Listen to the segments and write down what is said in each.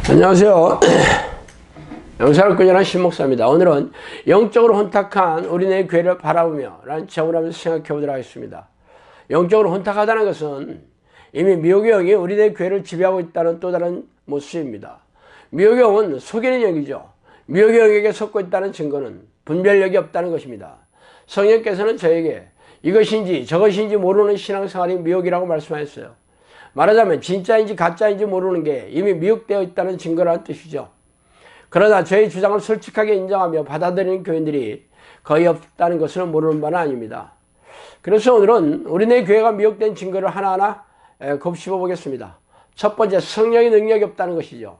안녕하세요. 영상을 꾸준한 신목사입니다. 오늘은 영적으로 혼탁한 우리네 교회를 바라보며 라는 제목을 하면서 생각해 보도록 하겠습니다. 영적으로 혼탁하다는 것은 이미 미혹의 영이 우리네 교회를 지배하고 있다는 또 다른 모습입니다. 미혹의 영은 속이는 영이죠. 미혹의 영에게 속고 있다는 증거는 분별력이 없다는 것입니다. 성령께서는 저에게 이것인지 저것인지 모르는 신앙생활이 미혹이라고 말씀하셨어요. 말하자면 진짜인지 가짜인지 모르는 게 이미 미혹되어 있다는 증거라는 뜻이죠. 그러나 저의 주장을 솔직하게 인정하며 받아들이는 교인들이 거의 없다는 것을 모르는 바는 아닙니다. 그래서 오늘은 우리네 교회가 미혹된 증거를 하나하나 곱씹어 보겠습니다. 첫 번째, 성령의 능력이 없다는 것이죠.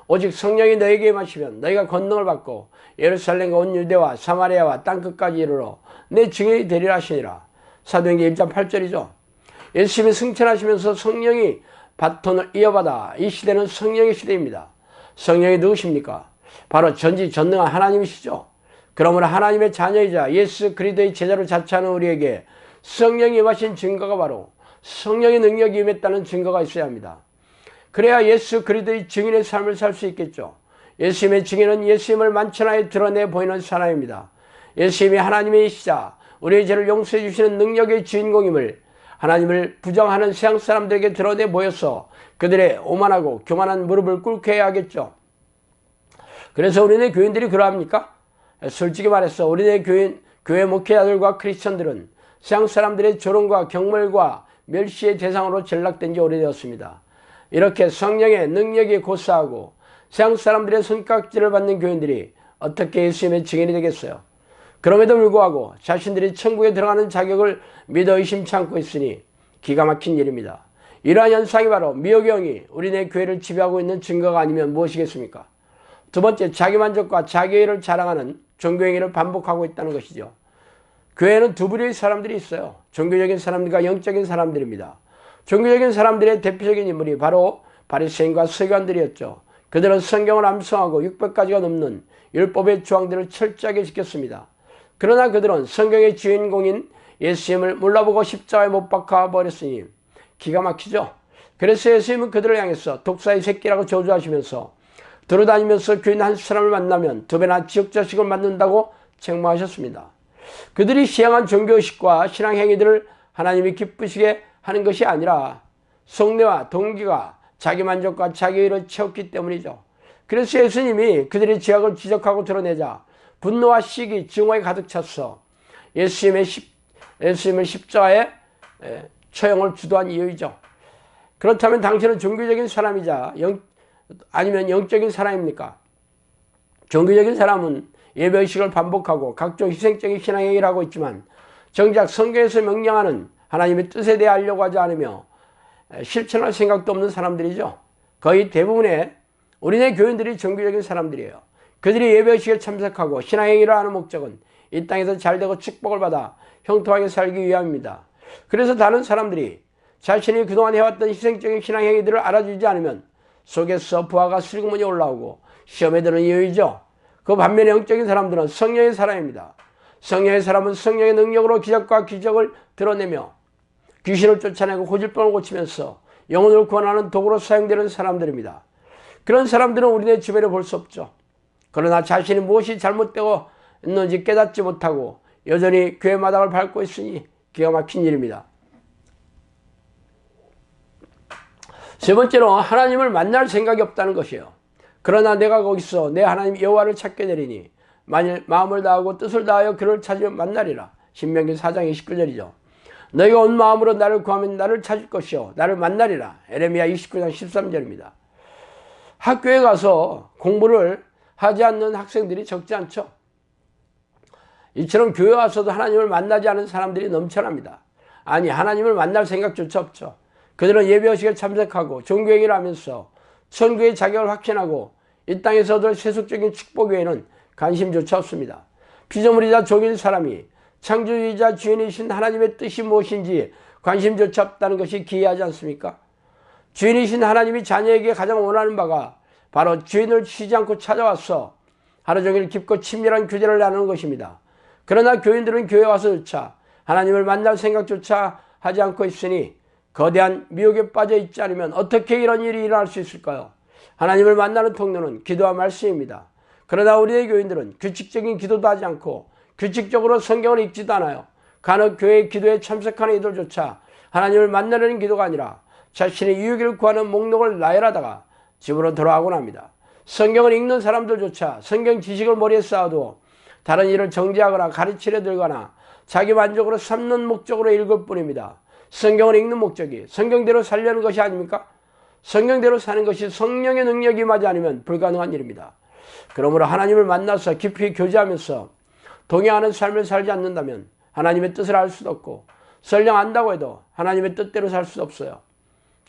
오직 성령이 너에게 임하시면 너희가 권능을 받고 예루살렘과 온 유대와 사마리아와 땅끝까지 이르러 내 증인이 되리라 하시니라. 사도행전 1장 8절이죠. 예수님이 승천하시면서 성령이 바톤을 이어받아 이 시대는 성령의 시대입니다. 성령이 누구십니까? 바로 전지전능한 하나님이시죠. 그러므로 하나님의 자녀이자 예수 그리스도의 제자로 자처하는 우리에게 성령이 임하신 증거가 바로 성령의 능력이 임했다는 증거가 있어야 합니다. 그래야 예수 그리스도의 증인의 삶을 살 수 있겠죠. 예수님의 증인은 예수님을 만천하에 드러내 보이는 사람입니다. 예수님이 하나님이시자 우리의 죄를 용서해 주시는 능력의 주인공임을 하나님을 부정하는 세상 사람들에게 드러내 보여서 그들의 오만하고 교만한 무릎을 꿇게 해야 하겠죠. 그래서 우리네 교인들이 그러합니까? 솔직히 말해서 우리네 교회 목회자들과 크리스천들은 세상 사람들의 조롱과 경멸과 멸시의 대상으로 전락된 지 오래되었습니다. 이렇게 성령의 능력이 고사하고 세상 사람들의 손깍지를 받는 교인들이 어떻게 예수님의 증인이 되겠어요? 그럼에도 불구하고 자신들이 천국에 들어가는 자격을 믿어 의심치 않고 있으니 기가 막힌 일입니다. 이러한 현상이 바로 미혹의 영이 우리네 교회를 지배하고 있는 증거가 아니면 무엇이겠습니까? 두 번째, 자기만족과 자기의를 자랑하는 종교행위를 반복하고 있다는 것이죠. 교회에는 두 부류의 사람들이 있어요. 종교적인 사람들과 영적인 사람들입니다. 종교적인 사람들의 대표적인 인물이 바로 바리새인과 서기관들이었죠. 그들은 성경을 암송하고 600가지가 넘는 율법의 조항들을 철저하게 지켰습니다. 그러나 그들은 성경의 주인공인 예수님을 몰라보고 십자가에 못 박아 버렸으니 기가 막히죠. 그래서 예수님은 그들을 향해서 독사의 새끼라고 저주하시면서 돌아다니면서 교인 한 사람을 만나면 2배나 지옥자식을 맞는다고 책망하셨습니다. 그들이 시행한 종교의식과 신앙행위들을 하나님이 기쁘시게 하는 것이 아니라 속내와 동기가 자기만족과 자기의를 채웠기 때문이죠. 그래서 예수님이 그들의 죄악을 지적하고 드러내자 분노와 시기, 증오에 가득 찼어 예수님을 십자가에 처형을 주도한 이유이죠. 그렇다면 당신은 종교적인 사람이자 아니면 영적인 사람입니까? 종교적인 사람은 예배의식을 반복하고 각종 희생적인 신앙행위를 하고 있지만 정작 성경에서 명령하는 하나님의 뜻에 대해 알려고 하지 않으며 실천할 생각도 없는 사람들이죠. 거의 대부분의 우리네 교인들이 종교적인 사람들이에요. 그들이 예배의식에 참석하고 신앙행위를 하는 목적은 이 땅에서 잘되고 축복을 받아 형통하게 살기 위함입니다. 그래서 다른 사람들이 자신이 그동안 해왔던 희생적인 신앙행위들을 알아주지 않으면 속에서 부하가 슬그머니 올라오고 시험에 드는 이유이죠. 그 반면에 영적인 사람들은 성령의 사람입니다. 성령의 사람은 성령의 능력으로 기적과 기적을 드러내며 귀신을 쫓아내고 고질병을 고치면서 영혼을 구원하는 도구로 사용되는 사람들입니다. 그런 사람들은 우리네 주변에 볼 수 없죠. 그러나 자신이 무엇이 잘못되고 있는지 깨닫지 못하고 여전히 교회 마당을 밟고 있으니 기가 막힌 일입니다. 세 번째로 하나님을 만날 생각이 없다는 것이에요. 그러나 내가 거기서 내 하나님 여호와를 찾게 되리니 만일 마음을 다하고 뜻을 다하여 그를 찾으면 만나리라. 신명기 4장 29절이죠. 너희가 온 마음으로 나를 구하면 나를 찾을 것이요 나를 만나리라. 에레미야 29장 13절입니다. 학교에 가서 공부를 하지 않는 학생들이 적지 않죠. 이처럼 교회 와서도 하나님을 만나지 않은 사람들이 넘쳐납니다. 아니, 하나님을 만날 생각조차 없죠. 그들은 예배의식에 참석하고 종교행위를 하면서 천국의 자격을 확신하고 이 땅에서 얻을 세속적인 축복 외에는 관심조차 없습니다. 피조물이자 종인 사람이 창조주이자 주인이신 하나님의 뜻이 무엇인지 관심조차 없다는 것이 기이하지 않습니까? 주인이신 하나님이 자녀에게 가장 원하는 바가 바로 주인을 쉬지 않고 찾아와서 하루 종일 깊고 친밀한 교제를 나누는 것입니다. 그러나 교인들은 교회 와서조차 하나님을 만날 생각조차 하지 않고 있으니 거대한 미혹에 빠져 있지 않으면 어떻게 이런 일이 일어날 수 있을까요? 하나님을 만나는 통로는 기도와 말씀입니다. 그러나 우리의 교인들은 규칙적인 기도도 하지 않고 규칙적으로 성경을 읽지도 않아요. 간혹 교회 기도에 참석하는 이들조차 하나님을 만나려는 기도가 아니라 자신의 유익을 구하는 목록을 나열하다가 집으로 돌아가곤 합니다. 성경을 읽는 사람들조차 성경 지식을 머리에 쌓아두어 다른 일을 정지하거나 가르치려 들거나 자기 만족으로 삼는 목적으로 읽을 뿐입니다. 성경을 읽는 목적이 성경대로 살려는 것이 아닙니까? 성경대로 사는 것이 성령의 능력이 임하지 않으면 불가능한 일입니다. 그러므로 하나님을 만나서 깊이 교제하면서 동행하는 삶을 살지 않는다면 하나님의 뜻을 알 수도 없고 설령 안다고 해도 하나님의 뜻대로 살 수 없어요.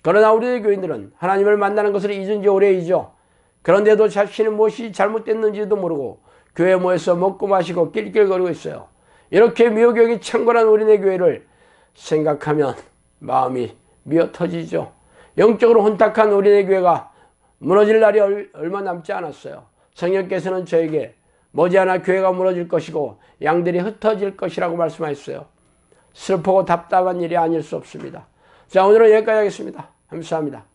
그러나 우리의 교인들은 하나님을 만나는 것을 잊은 지 오래이죠. 그런데도 자신이 무엇이 잘못됐는지도 모르고 교회에 모여서 먹고 마시고 낄낄거리고 있어요. 이렇게 미호교육이 창궐한 우리네 교회를 생각하면 마음이 미어터지죠. 영적으로 혼탁한 우리네 교회가 무너질 날이 얼마 남지 않았어요. 성령께서는 저에게 머지않아 교회가 무너질 것이고 양들이 흩어질 것이라고 말씀하셨어요. 슬프고 답답한 일이 아닐 수 없습니다. 자, 오늘은 여기까지 하겠습니다. 감사합니다.